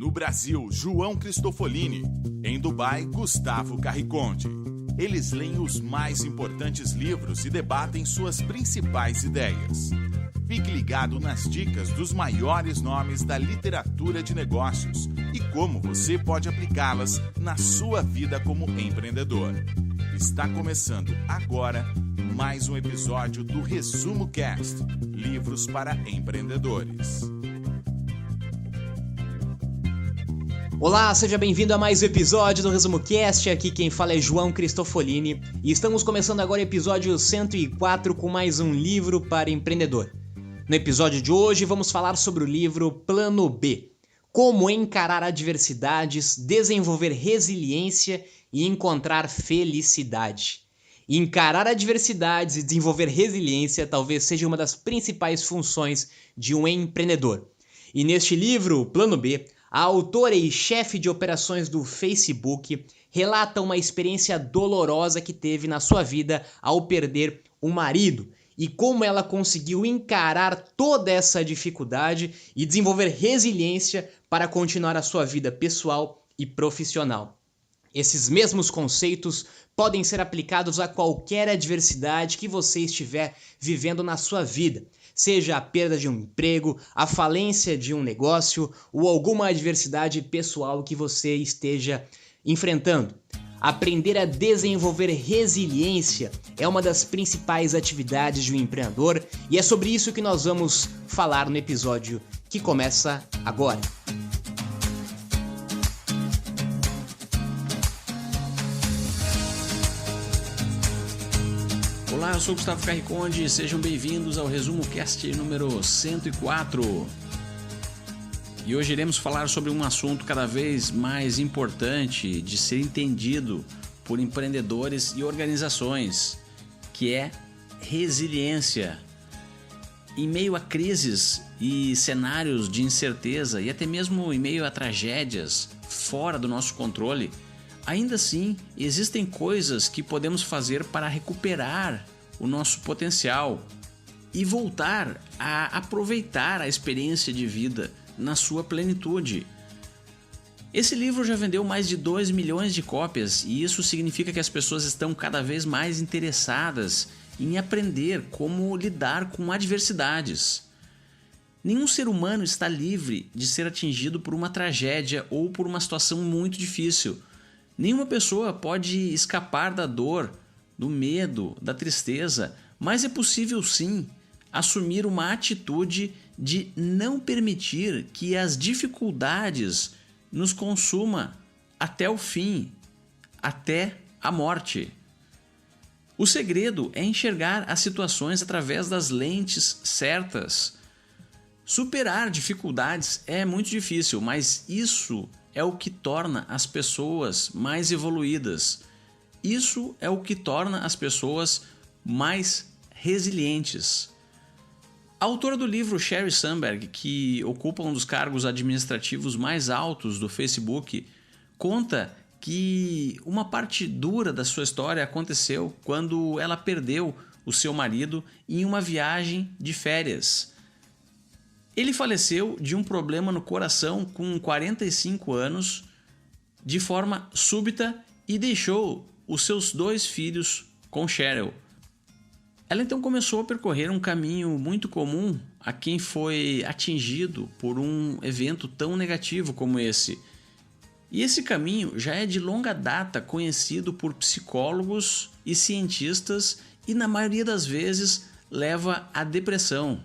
No Brasil, João Cristofolini. Em Dubai, Gustavo Carriconde. Eles leem os mais importantes livros e debatem suas principais ideias. Fique ligado nas dicas dos maiores nomes da literatura de negócios e como você pode aplicá-las na sua vida como empreendedor. Está começando agora mais um episódio do Resumo Cast, livros para empreendedores. Olá, seja bem-vindo a mais um episódio do Resumo Cast. Aqui quem fala é João Cristofolini e estamos começando agora o episódio 104 com mais um livro para empreendedor. No episódio de hoje vamos falar sobre o livro Plano B, como encarar adversidades, desenvolver resiliência e encontrar felicidade. Encarar adversidades e desenvolver resiliência talvez seja uma das principais funções de um empreendedor. E neste livro, Plano B, a autora e chefe de operações do Facebook relata uma experiência dolorosa que teve na sua vida ao perder um marido e como ela conseguiu encarar toda essa dificuldade e desenvolver resiliência para continuar a sua vida pessoal e profissional. Esses mesmos conceitos podem ser aplicados a qualquer adversidade que você estiver vivendo na sua vida, seja a perda de um emprego, a falência de um negócio ou alguma adversidade pessoal que você esteja enfrentando. Aprender a desenvolver resiliência é uma das principais atividades de um empreendedor e é sobre isso que nós vamos falar no episódio que começa agora. Olá, eu sou Gustavo Carriconde e sejam bem-vindos ao Resumo Cast número 104. E hoje iremos falar sobre um assunto cada vez mais importante de ser entendido por empreendedores e organizações, que é resiliência. Em meio a crises e cenários de incerteza e até mesmo em meio a tragédias fora do nosso controle, ainda assim existem coisas que podemos fazer para recuperar o nosso potencial e voltar a aproveitar a experiência de vida na sua plenitude. Esse livro já vendeu mais de 2 milhões de cópias e isso significa que as pessoas estão cada vez mais interessadas em aprender como lidar com adversidades. Nenhum ser humano está livre de ser atingido por uma tragédia ou por uma situação muito difícil. Nenhuma pessoa pode escapar da dor, do medo, da tristeza, mas é possível sim assumir uma atitude de não permitir que as dificuldades nos consuma até o fim, até a morte. O segredo é enxergar as situações através das lentes certas. Superar dificuldades é muito difícil, mas isso é o que torna as pessoas mais evoluídas. Isso é o que torna as pessoas mais resilientes. A autora do livro, Sheryl Sandberg, que ocupa um dos cargos administrativos mais altos do Facebook, conta que uma parte dura da sua história aconteceu quando ela perdeu o seu marido em uma viagem de férias. Ele faleceu de um problema no coração com 45 anos, de forma súbita, e deixou os seus 2 filhos com Sheryl. Ela então começou a percorrer um caminho muito comum a quem foi atingido por um evento tão negativo como esse. E esse caminho já é de longa data conhecido por psicólogos e cientistas e na maioria das vezes leva à depressão.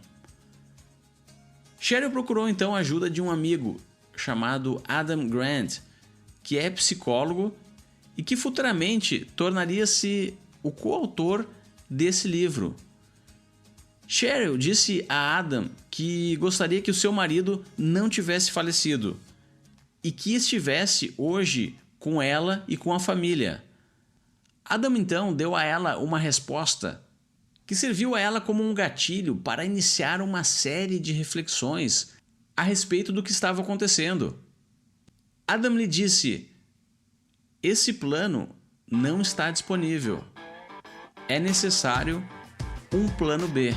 Sheryl procurou então a ajuda de um amigo chamado Adam Grant, que é psicólogo e que futuramente tornaria-se o coautor desse livro. Sheryl disse a Adam que gostaria que o seu marido não tivesse falecido e que estivesse hoje com ela e com a família. Adam então deu a ela uma resposta que serviu a ela como um gatilho para iniciar uma série de reflexões a respeito do que estava acontecendo. Adam lhe disse: esse plano não está disponível. É necessário um plano B.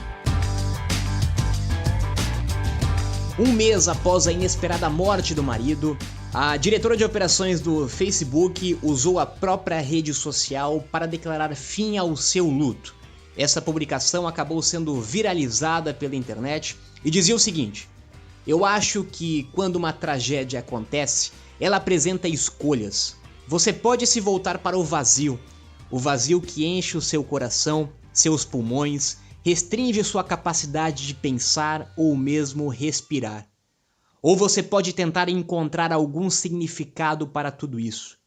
Um mês após a inesperada morte do marido, a diretora de operações do Facebook usou a própria rede social para declarar fim ao seu luto. Essa publicação acabou sendo viralizada pela internet e dizia o seguinte: "Eu acho que quando uma tragédia acontece, ela apresenta escolhas. Você pode se voltar para o vazio que enche o seu coração, seus pulmões, restringe sua capacidade de pensar ou mesmo respirar. Ou você pode tentar encontrar algum significado para tudo isso.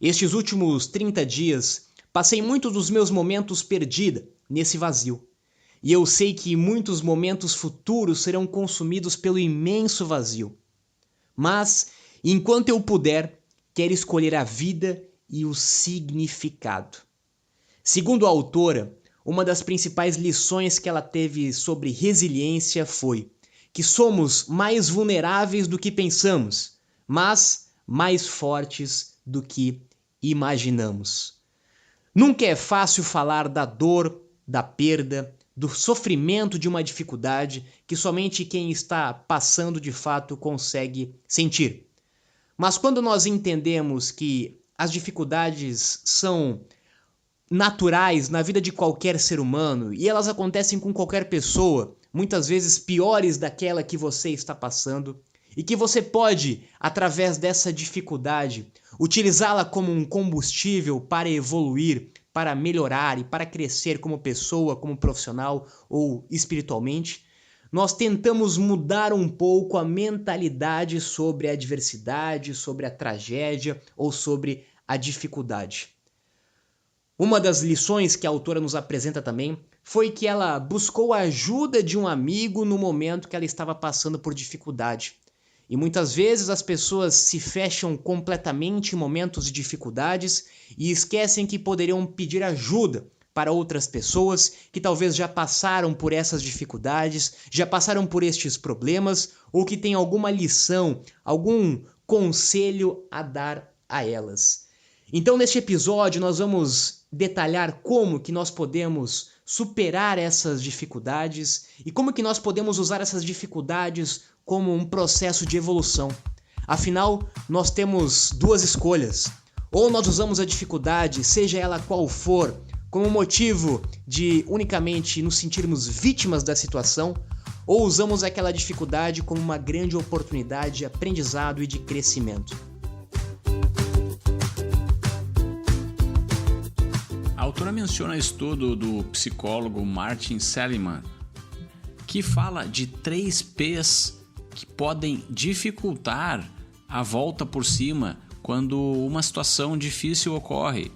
Estes últimos 30 dias, passei muitos dos meus momentos perdida nesse vazio. E eu sei que muitos momentos futuros serão consumidos pelo imenso vazio. Mas, enquanto eu puder, quero escolher a vida e o significado." Segundo a autora, uma das principais lições que ela teve sobre resiliência foi que somos mais vulneráveis do que pensamos, mas mais fortes do que imaginamos. Nunca é fácil falar da dor, da perda, do sofrimento de uma dificuldade que somente quem está passando de fato consegue sentir. Mas quando nós entendemos que as dificuldades são naturais na vida de qualquer ser humano e elas acontecem com qualquer pessoa, muitas vezes piores daquela que você está passando, e que você pode, através dessa dificuldade, utilizá-la como um combustível para evoluir, para melhorar e para crescer como pessoa, como profissional ou espiritualmente, nós tentamos mudar um pouco a mentalidade sobre a adversidade, sobre a tragédia ou sobre a dificuldade. Uma das lições que a autora nos apresenta também foi que ela buscou a ajuda de um amigo no momento que ela estava passando por dificuldade. E muitas vezes as pessoas se fecham completamente em momentos de dificuldades e esquecem que poderiam pedir ajuda para outras pessoas que talvez já passaram por essas dificuldades, já passaram por estes problemas ou que têm alguma lição, algum conselho a dar a elas. Então, neste episódio, nós vamos detalhar como que nós podemos superar essas dificuldades e como que nós podemos usar essas dificuldades como um processo de evolução. Afinal, nós temos duas escolhas. Ou nós usamos a dificuldade, seja ela qual for, como motivo de unicamente nos sentirmos vítimas da situação, ou usamos aquela dificuldade como uma grande oportunidade de aprendizado e de crescimento. A autora menciona estudo do psicólogo Martin Seligman, que fala de 3 P's que podem dificultar a volta por cima quando uma situação difícil ocorre.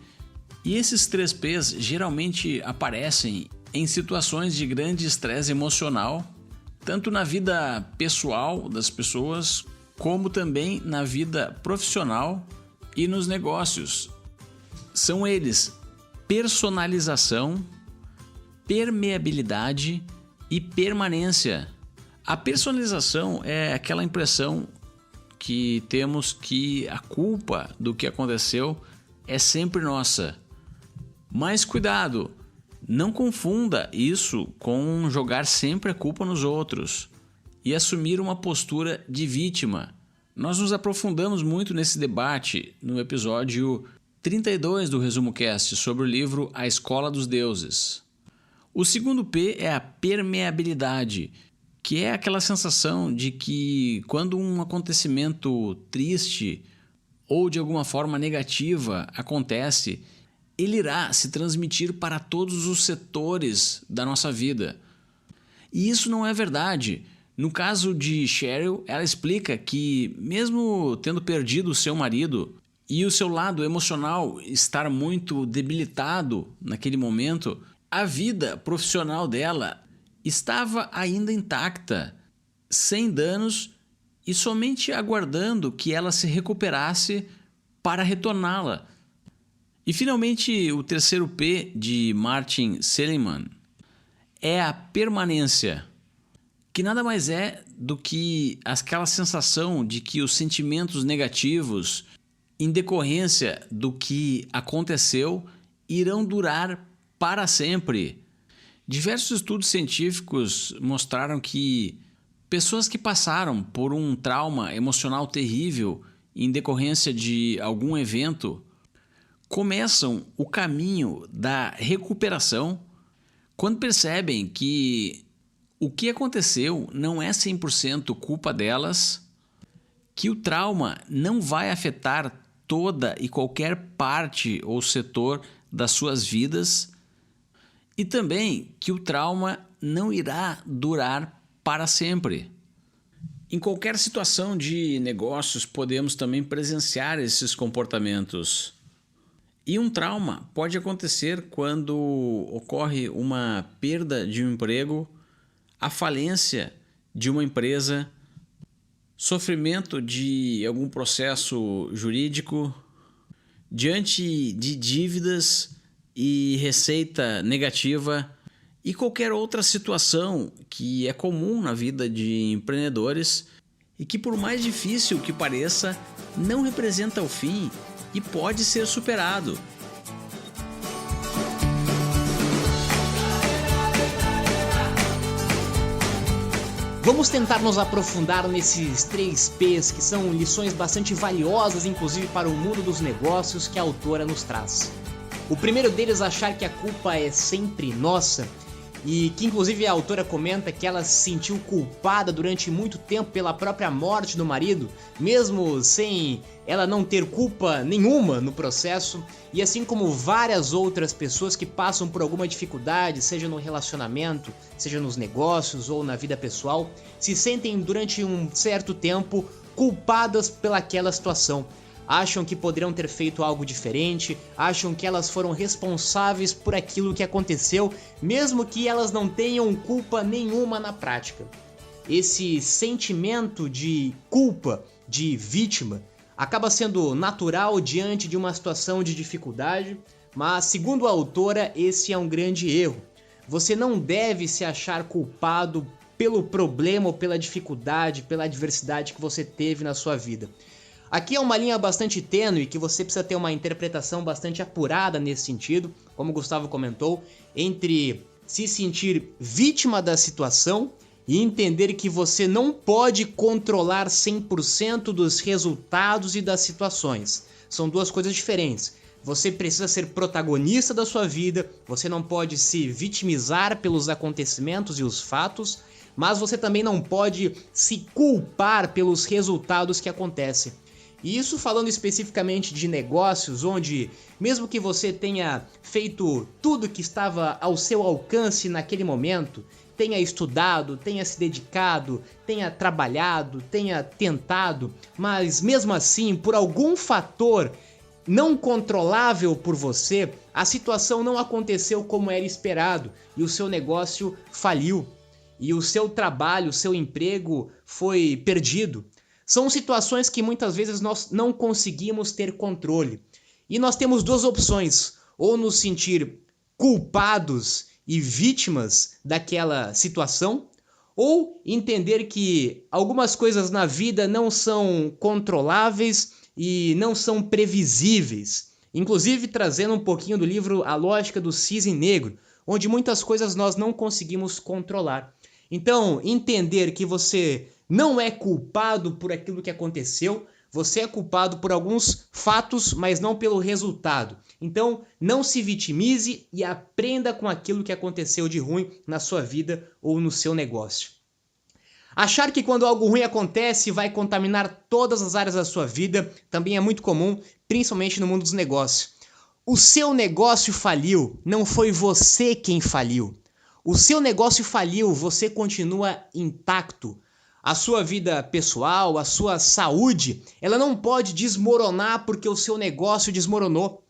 E esses 3 P's geralmente aparecem em situações de grande estresse emocional, tanto na vida pessoal das pessoas, como também na vida profissional e nos negócios. São eles: personalização, permeabilidade e permanência. A personalização é aquela impressão que temos que a culpa do que aconteceu é sempre nossa. Mas cuidado, não confunda isso com jogar sempre a culpa nos outros e assumir uma postura de vítima. Nós nos aprofundamos muito nesse debate no episódio 32 do Resumo Cast sobre o livro A Escola dos Deuses. O segundo P é a permeabilidade, que é aquela sensação de que quando um acontecimento triste ou de alguma forma negativa acontece, ele irá se transmitir para todos os setores da nossa vida. E isso não é verdade. No caso de Cheryl, ela explica que mesmo tendo perdido o seu marido e o seu lado emocional estar muito debilitado naquele momento, a vida profissional dela estava ainda intacta, sem danos e somente aguardando que ela se recuperasse para retorná-la. E finalmente, o terceiro P de Martin Seligman é a permanência, que nada mais é do que aquela sensação de que os sentimentos negativos, em decorrência do que aconteceu, irão durar para sempre. Diversos estudos científicos mostraram que Pessoas que passaram por um trauma emocional terrível em decorrência de algum evento começam o caminho da recuperação quando percebem que o que aconteceu não é 100% culpa delas, que o trauma não vai afetar toda e qualquer parte ou setor das suas vidas e também que o trauma não irá durar para sempre. Em qualquer situação de negócios podemos também presenciar esses comportamentos. E um trauma pode acontecer quando ocorre uma perda de um emprego, a falência de uma empresa, sofrimento de algum processo jurídico, diante de dívidas e receita negativa e qualquer outra situação que é comum na vida de empreendedores e que, por mais difícil que pareça, não representa o fim e pode ser superado. Vamos tentar nos aprofundar nesses 3 P's, que são lições bastante valiosas, inclusive para o mundo dos negócios, que a autora nos traz. O primeiro deles, achar que a culpa é sempre nossa, e que inclusive a autora comenta que ela se sentiu culpada durante muito tempo pela própria morte do marido, mesmo sem ela não ter culpa nenhuma no processo, e assim como várias outras pessoas que passam por alguma dificuldade, seja no relacionamento, seja nos negócios ou na vida pessoal, se sentem durante um certo tempo culpadas pelaquela situação. Acham que poderiam ter feito algo diferente, acham que elas foram responsáveis por aquilo que aconteceu, mesmo que elas não tenham culpa nenhuma na prática. Esse sentimento de culpa, de vítima, acaba sendo natural diante de uma situação de dificuldade, mas, segundo a autora, esse é um grande erro. Você não deve se achar culpado pelo problema ou pela dificuldade, pela adversidade que você teve na sua vida. Aqui é uma linha bastante tênue que você precisa ter uma interpretação bastante apurada nesse sentido, como o Gustavo comentou, entre se sentir vítima da situação e entender que você não pode controlar 100% dos resultados e das situações. São duas coisas diferentes. Você precisa ser protagonista da sua vida, você não pode se vitimizar pelos acontecimentos e os fatos, mas você também não pode se culpar pelos resultados que acontecem. E isso falando especificamente de negócios, onde mesmo que você tenha feito tudo que estava ao seu alcance naquele momento, tenha estudado, tenha se dedicado, tenha trabalhado, tenha tentado, mas mesmo assim, por algum fator não controlável por você, a situação não aconteceu como era esperado e o seu negócio faliu e o seu trabalho, o seu emprego foi perdido. São situações que muitas vezes nós não conseguimos ter controle. E nós temos duas opções: ou nos sentir culpados e vítimas daquela situação, ou entender que algumas coisas na vida não são controláveis e não são previsíveis. Inclusive trazendo um pouquinho do livro A Lógica do Cisne Negro, onde muitas coisas nós não conseguimos controlar. Então, entender que você não é culpado por aquilo que aconteceu, você é culpado por alguns fatos, mas não pelo resultado. Então, não se vitimize e aprenda com aquilo que aconteceu de ruim na sua vida ou no seu negócio. Achar que quando algo ruim acontece vai contaminar todas as áreas da sua vida também é muito comum, principalmente no mundo dos negócios. O seu negócio faliu, não foi você quem faliu. O seu negócio faliu, você continua intacto. A sua vida pessoal, a sua saúde, ela não pode desmoronar porque o seu negócio desmoronou.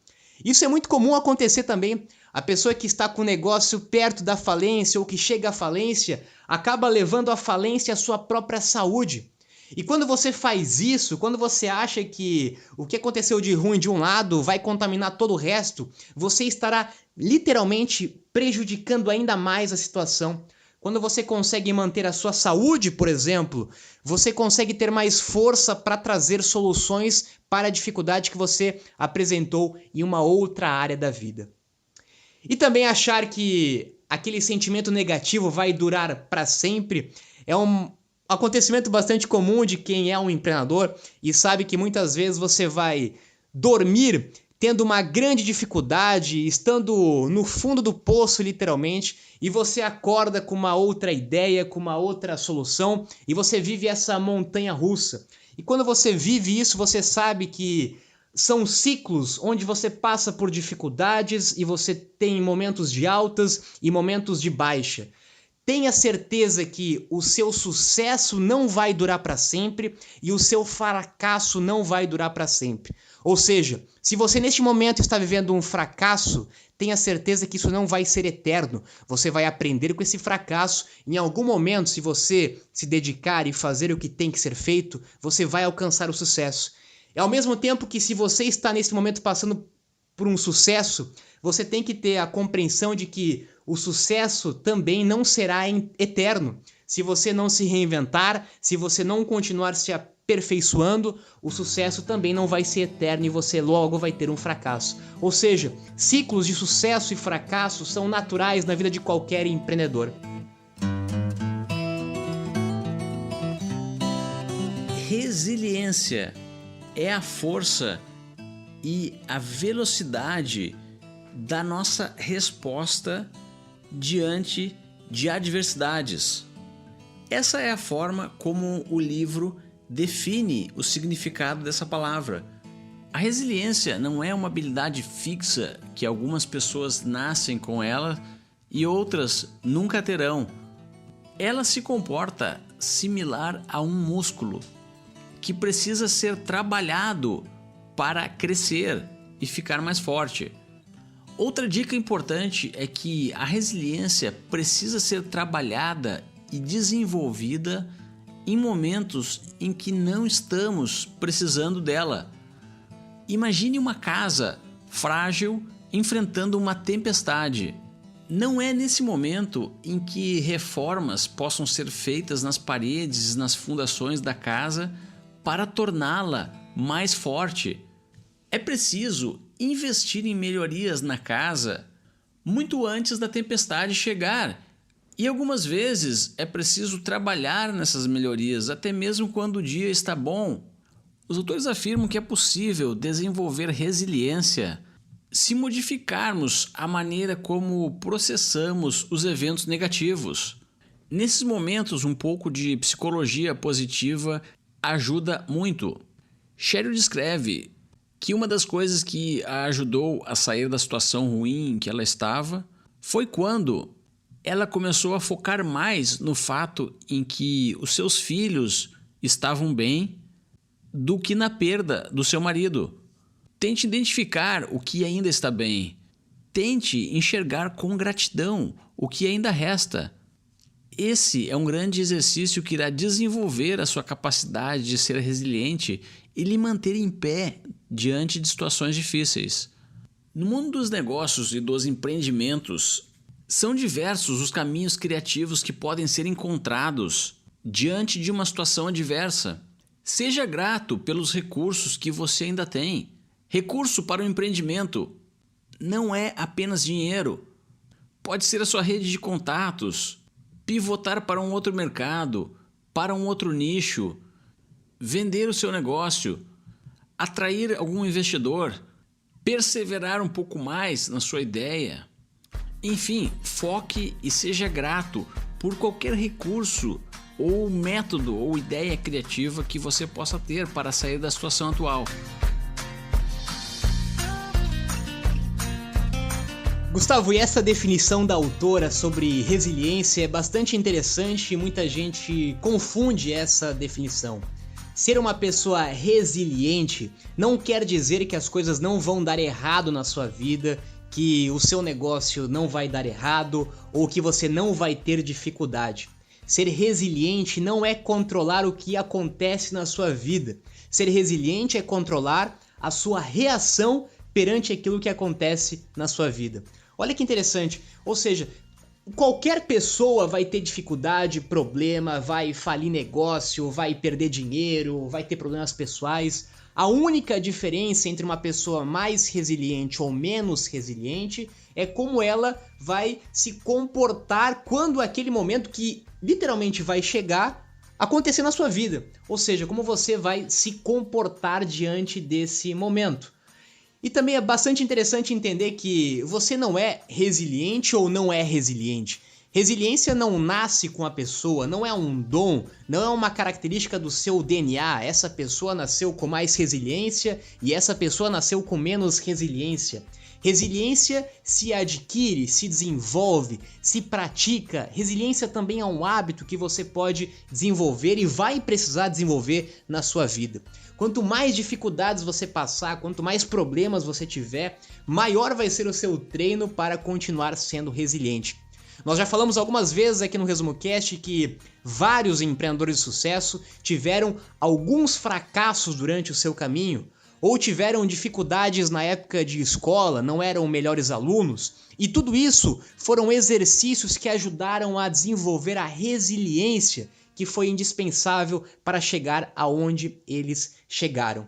Isso é muito comum acontecer também. A pessoa que está com o negócio perto da falência ou que chega à falência, acaba levando à falência a sua própria saúde. E quando você faz isso, quando você acha que o que aconteceu de ruim de um lado vai contaminar todo o resto, você estará literalmente prejudicando ainda mais a situação. Quando você consegue manter a sua saúde, por exemplo, você consegue ter mais força para trazer soluções para a dificuldade que você apresentou em uma outra área da vida. E também achar que aquele sentimento negativo vai durar para sempre é acontecimento bastante comum de quem é um empreendedor e sabe que muitas vezes você vai dormir tendo uma grande dificuldade, estando no fundo do poço literalmente, e você acorda com uma outra ideia, com uma outra solução, e você vive essa montanha russa. E quando você vive isso, você sabe que são ciclos onde você passa por dificuldades e você tem momentos de altas e momentos de baixa. Tenha certeza que o seu sucesso não vai durar para sempre e o seu fracasso não vai durar para sempre. Ou seja, se você neste momento está vivendo um fracasso, tenha certeza que isso não vai ser eterno. Você vai aprender com esse fracasso. Em algum momento, se você se dedicar e fazer o que tem que ser feito, você vai alcançar o sucesso. E ao mesmo tempo que se você está nesse momento passando por um sucesso, você tem que ter a compreensão de que o sucesso também não será eterno. Se você não se reinventar, se você não continuar se aperfeiçoando, o sucesso também não vai ser eterno e você logo vai ter um fracasso. Ou seja, ciclos de sucesso e fracasso são naturais na vida de qualquer empreendedor. Resiliência é a força e a velocidade da nossa resposta diante de adversidades. Essa é a forma como o livro define o significado dessa palavra. A resiliência não é uma habilidade fixa que algumas pessoas nascem com ela e outras nunca terão. Ela se comporta similar a um músculo que precisa ser trabalhado para crescer e ficar mais forte. Outra dica importante é que a resiliência precisa ser trabalhada e desenvolvida em momentos em que não estamos precisando dela. Imagine uma casa frágil enfrentando uma tempestade. Não é nesse momento em que reformas possam ser feitas nas paredes e nas fundações da casa para torná-la mais forte. É preciso investir em melhorias na casa muito antes da tempestade chegar. E algumas vezes é preciso trabalhar nessas melhorias, até mesmo quando o dia está bom. Os autores afirmam que é possível desenvolver resiliência se modificarmos a maneira como processamos os eventos negativos. Nesses momentos, um pouco de psicologia positiva ajuda muito. Sheryl descreve que uma das coisas que a ajudou a sair da situação ruim em que ela estava foi quando ela começou a focar mais no fato em que os seus filhos estavam bem do que na perda do seu marido. Tente identificar o que ainda está bem. Tente enxergar com gratidão o que ainda resta. Esse é um grande exercício que irá desenvolver a sua capacidade de ser resiliente e lhe manter em pé diante de situações difíceis. No mundo dos negócios e dos empreendimentos, são diversos os caminhos criativos que podem ser encontrados diante de uma situação adversa. Seja grato pelos recursos que você ainda tem. Recurso para o empreendimento não é apenas dinheiro. Pode ser a sua rede de contatos, pivotar para um outro mercado, para um outro nicho, vender o seu negócio, atrair algum investidor, perseverar um pouco mais na sua ideia. Enfim, foque e seja grato por qualquer recurso ou método ou ideia criativa que você possa ter para sair da situação atual. Gustavo, e essa definição da autora sobre resiliência é bastante interessante e muita gente confunde essa definição. Ser uma pessoa resiliente não quer dizer que as coisas não vão dar errado na sua vida, que o seu negócio não vai dar errado ou que você não vai ter dificuldade. Ser resiliente não é controlar o que acontece na sua vida. Ser resiliente é controlar a sua reação perante aquilo que acontece na sua vida. Olha que interessante, ou seja, qualquer pessoa vai ter dificuldade, problema, vai falir negócio, vai perder dinheiro, vai ter problemas pessoais. A única diferença entre uma pessoa mais resiliente ou menos resiliente é como ela vai se comportar quando aquele momento que literalmente vai chegar acontecer na sua vida, ou seja, como você vai se comportar diante desse momento. E também é bastante interessante entender que você não é resiliente ou não é resiliente. Resiliência não nasce com a pessoa, não é um dom, não é uma característica do seu DNA. Essa pessoa nasceu com mais resiliência e essa pessoa nasceu com menos resiliência. Resiliência se adquire, se desenvolve, se pratica. Resiliência também é um hábito que você pode desenvolver e vai precisar desenvolver na sua vida. Quanto mais dificuldades você passar, quanto mais problemas você tiver, maior vai ser o seu treino para continuar sendo resiliente. Nós já falamos algumas vezes aqui no Resumo Cast que vários empreendedores de sucesso tiveram alguns fracassos durante o seu caminho, ou tiveram dificuldades na época de escola, não eram melhores alunos, e tudo isso foram exercícios que ajudaram a desenvolver a resiliência que foi indispensável para chegar aonde eles chegaram.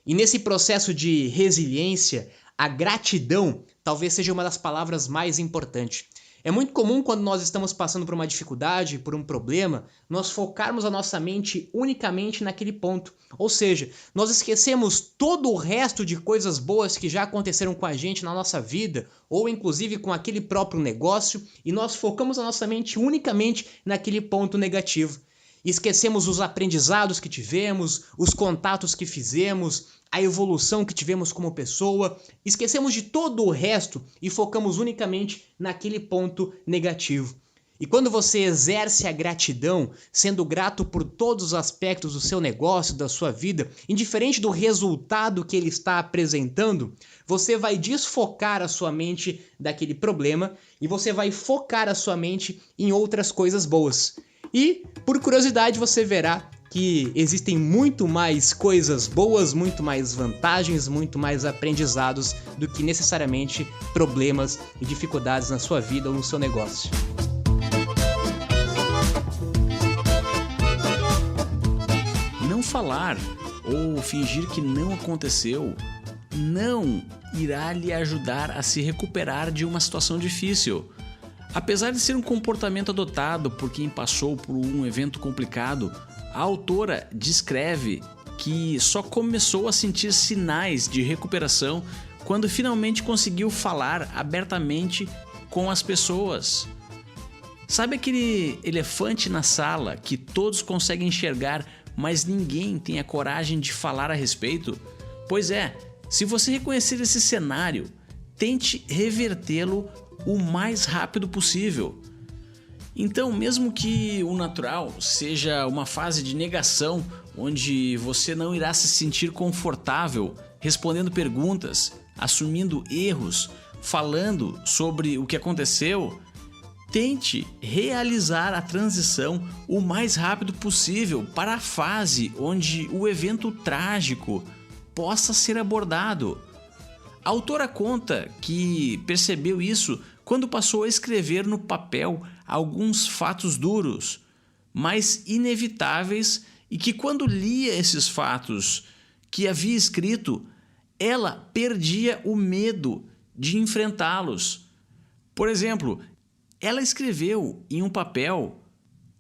E nesse processo de resiliência, a gratidão talvez seja uma das palavras mais importantes. É muito comum quando nós estamos passando por uma dificuldade, por um problema, nós focarmos a nossa mente unicamente naquele ponto. Ou seja, nós esquecemos todo o resto de coisas boas que já aconteceram com a gente na nossa vida, ou inclusive com aquele próprio negócio, e nós focamos a nossa mente unicamente naquele ponto negativo. Esquecemos os aprendizados que tivemos, os contatos que fizemos, a evolução que tivemos como pessoa, esquecemos de todo o resto e focamos unicamente naquele ponto negativo. E quando você exerce a gratidão, sendo grato por todos os aspectos do seu negócio, da sua vida, indiferente do resultado que ele está apresentando, você vai desfocar a sua mente daquele problema e você vai focar a sua mente em outras coisas boas. E, por curiosidade, você verá que existem muito mais coisas boas, muito mais vantagens, muito mais aprendizados do que necessariamente problemas e dificuldades na sua vida ou no seu negócio. Não falar ou fingir que não aconteceu não irá lhe ajudar a se recuperar de uma situação difícil. Apesar de ser um comportamento adotado por quem passou por um evento complicado, a autora descreve que só começou a sentir sinais de recuperação quando finalmente conseguiu falar abertamente com as pessoas. Sabe aquele elefante na sala que todos conseguem enxergar, mas ninguém tem a coragem de falar a respeito? Pois é, se você reconhecer esse cenário, tente revertê-lo o mais rápido possível. Então, mesmo que o natural seja uma fase de negação, onde você não irá se sentir confortável respondendo perguntas, assumindo erros, falando sobre o que aconteceu, tente realizar a transição o mais rápido possível para a fase onde o evento trágico possa ser abordado. A autora conta que percebeu isso quando passou a escrever no papel alguns fatos duros, mas inevitáveis, e que quando lia esses fatos que havia escrito, ela perdia o medo de enfrentá-los. Por exemplo, ela escreveu em um papel,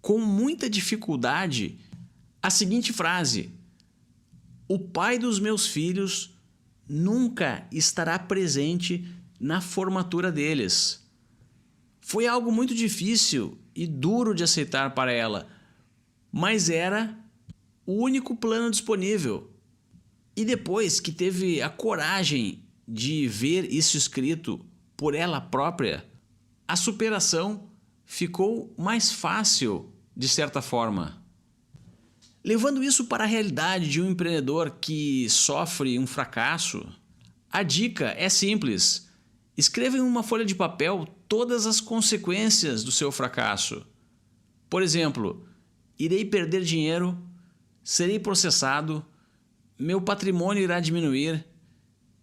com muita dificuldade, a seguinte frase: "O pai dos meus filhos nunca estará presente na formatura deles." Foi algo muito difícil e duro de aceitar para ela, mas era o único plano disponível. E depois que teve a coragem de ver isso escrito por ela própria, a superação ficou mais fácil de certa forma. Levando isso para a realidade de um empreendedor que sofre um fracasso, a dica é simples: escreva em uma folha de papel todas as consequências do seu fracasso. Por exemplo, irei perder dinheiro, serei processado, meu patrimônio irá diminuir,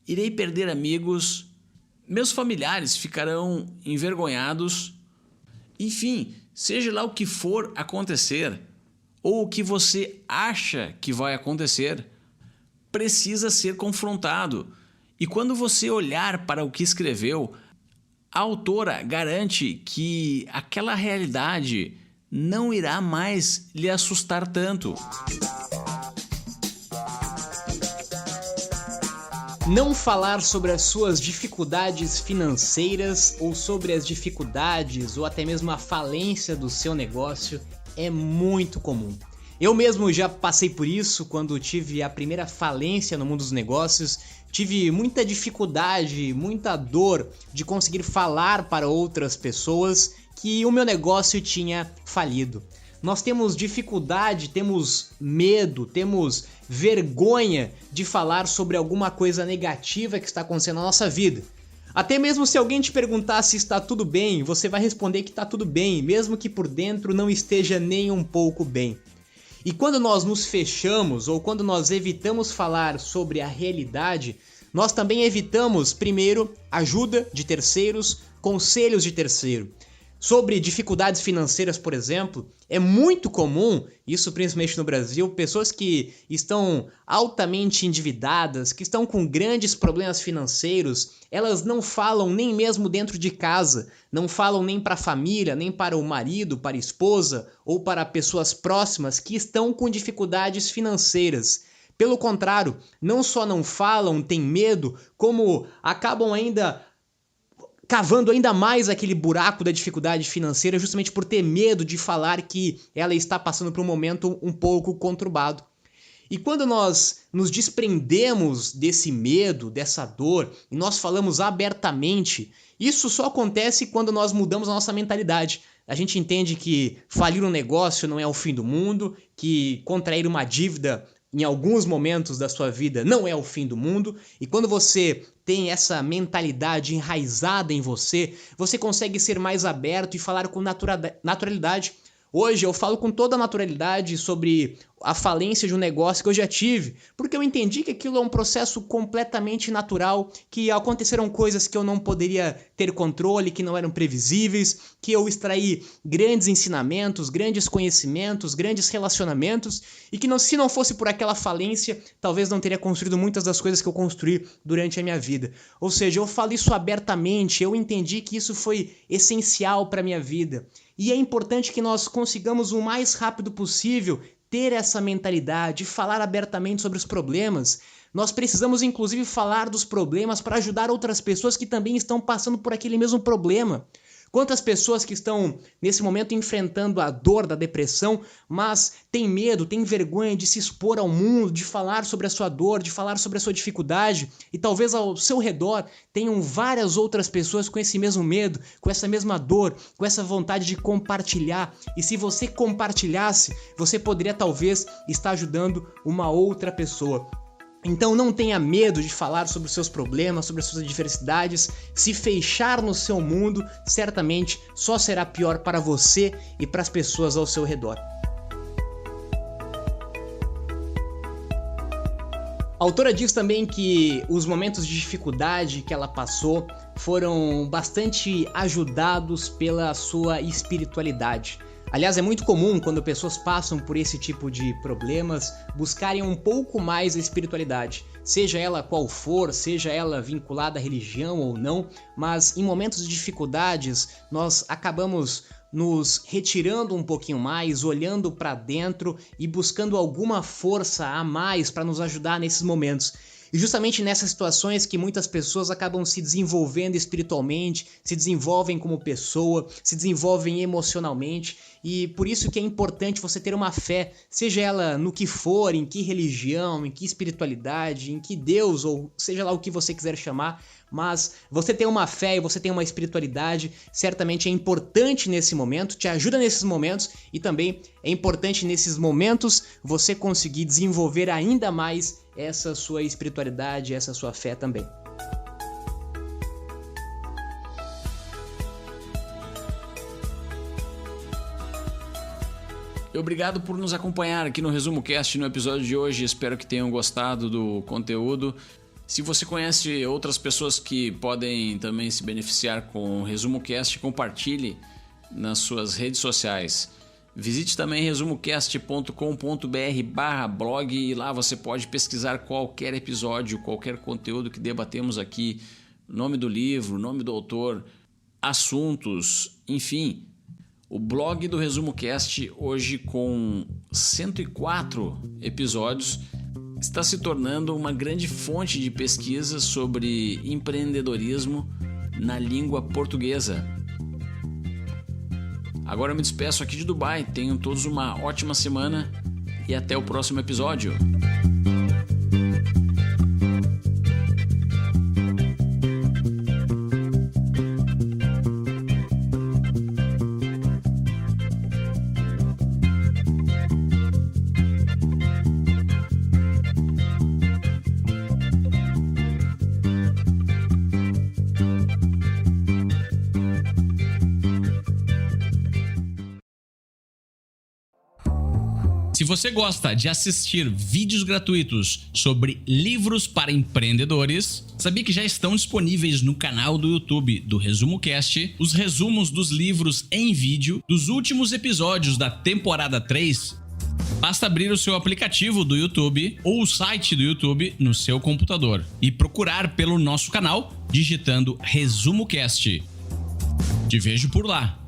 irei perder amigos, meus familiares ficarão envergonhados. Enfim, seja lá o que for acontecer, ou o que você acha que vai acontecer, precisa ser confrontado. E quando você olhar para o que escreveu, a autora garante que aquela realidade não irá mais lhe assustar tanto. Não falar sobre as suas dificuldades financeiras ou sobre as dificuldades ou até mesmo a falência do seu negócio é muito comum. Eu mesmo já passei por isso quando tive a primeira falência no mundo dos negócios. Tive muita dificuldade, muita dor de conseguir falar para outras pessoas que o meu negócio tinha falido. Nós temos dificuldade, temos medo, temos vergonha de falar sobre alguma coisa negativa que está acontecendo na nossa vida. Até mesmo se alguém te perguntar se está tudo bem, você vai responder que está tudo bem, mesmo que por dentro não esteja nem um pouco bem. E quando nós nos fechamos ou quando nós evitamos falar sobre a realidade, nós também evitamos, primeiro, ajuda de terceiros, conselhos de terceiro. Sobre dificuldades financeiras, por exemplo, é muito comum, isso principalmente no Brasil, pessoas que estão altamente endividadas, que estão com grandes problemas financeiros, elas não falam nem mesmo dentro de casa, não falam nem para a família, nem para o marido, para a esposa ou para pessoas próximas que estão com dificuldades financeiras. Pelo contrário, não só não falam, têm medo, como acabam ainda cavando ainda mais aquele buraco da dificuldade financeira justamente por ter medo de falar que ela está passando por um momento um pouco conturbado. E quando nós nos desprendemos desse medo, dessa dor, e nós falamos abertamente, isso só acontece quando nós mudamos a nossa mentalidade. A gente entende que falir um negócio não é o fim do mundo, que contrair uma dívida em alguns momentos da sua vida não é o fim do mundo, e quando você tem essa mentalidade enraizada em você, você consegue ser mais aberto e falar com naturalidade. Hoje eu falo com toda a naturalidade sobre a falência de um negócio que eu já tive, porque eu entendi que aquilo é um processo completamente natural, que aconteceram coisas que eu não poderia ter controle, que não eram previsíveis, que eu extraí grandes ensinamentos, grandes conhecimentos, grandes relacionamentos, e que se não fosse por aquela falência, talvez não teria construído muitas das coisas que eu construí durante a minha vida. Ou seja, eu falo isso abertamente, eu entendi que isso foi essencial para a minha vida. E é importante que nós consigamos o mais rápido possível ter essa mentalidade, falar abertamente sobre os problemas. Nós precisamos inclusive falar dos problemas para ajudar outras pessoas que também estão passando por aquele mesmo problema. Quantas pessoas que estão nesse momento enfrentando a dor da depressão, mas têm medo, têm vergonha de se expor ao mundo, de falar sobre a sua dor, de falar sobre a sua dificuldade, e talvez ao seu redor tenham várias outras pessoas com esse mesmo medo, com essa mesma dor, com essa vontade de compartilhar. E se você compartilhasse, você poderia talvez estar ajudando uma outra pessoa. Então não tenha medo de falar sobre os seus problemas, sobre as suas adversidades. Se fechar no seu mundo, certamente só será pior para você e para as pessoas ao seu redor. A autora diz também que os momentos de dificuldade que ela passou foram bastante ajudados pela sua espiritualidade. Aliás, é muito comum quando pessoas passam por esse tipo de problemas buscarem um pouco mais a espiritualidade, seja ela qual for, seja ela vinculada à religião ou não, mas em momentos de dificuldades nós acabamos nos retirando um pouquinho mais, olhando para dentro e buscando alguma força a mais para nos ajudar nesses momentos. E justamente nessas situações que muitas pessoas acabam se desenvolvendo espiritualmente, se desenvolvem como pessoa, se desenvolvem emocionalmente, e por isso que é importante você ter uma fé, seja ela no que for, em que religião, em que espiritualidade, em que Deus, ou seja lá o que você quiser chamar, mas você ter uma fé e você ter uma espiritualidade certamente é importante nesse momento, te ajuda nesses momentos, e também é importante nesses momentos você conseguir desenvolver ainda mais essa sua espiritualidade, essa sua fé também. Obrigado por nos acompanhar aqui no Resumo Cast no episódio de hoje. Espero que tenham gostado do conteúdo. Se você conhece outras pessoas que podem também se beneficiar com o Resumo Cast, compartilhe nas suas redes sociais. Visite também resumocast.com.br/blog e lá você pode pesquisar qualquer episódio, qualquer conteúdo que debatemos aqui, nome do livro, nome do autor, assuntos, enfim. O blog do Resumo Cast, hoje com 104 episódios, está se tornando uma grande fonte de pesquisa sobre empreendedorismo na língua portuguesa. Agora eu me despeço aqui de Dubai, tenham todos uma ótima semana e até o próximo episódio. Se você gosta de assistir vídeos gratuitos sobre livros para empreendedores, sabia que já estão disponíveis no canal do YouTube do Resumo Cast os resumos dos livros em vídeo dos últimos episódios da temporada 3? Basta abrir o seu aplicativo do YouTube ou o site do YouTube no seu computador e procurar pelo nosso canal digitando Resumo Cast. Te vejo por lá.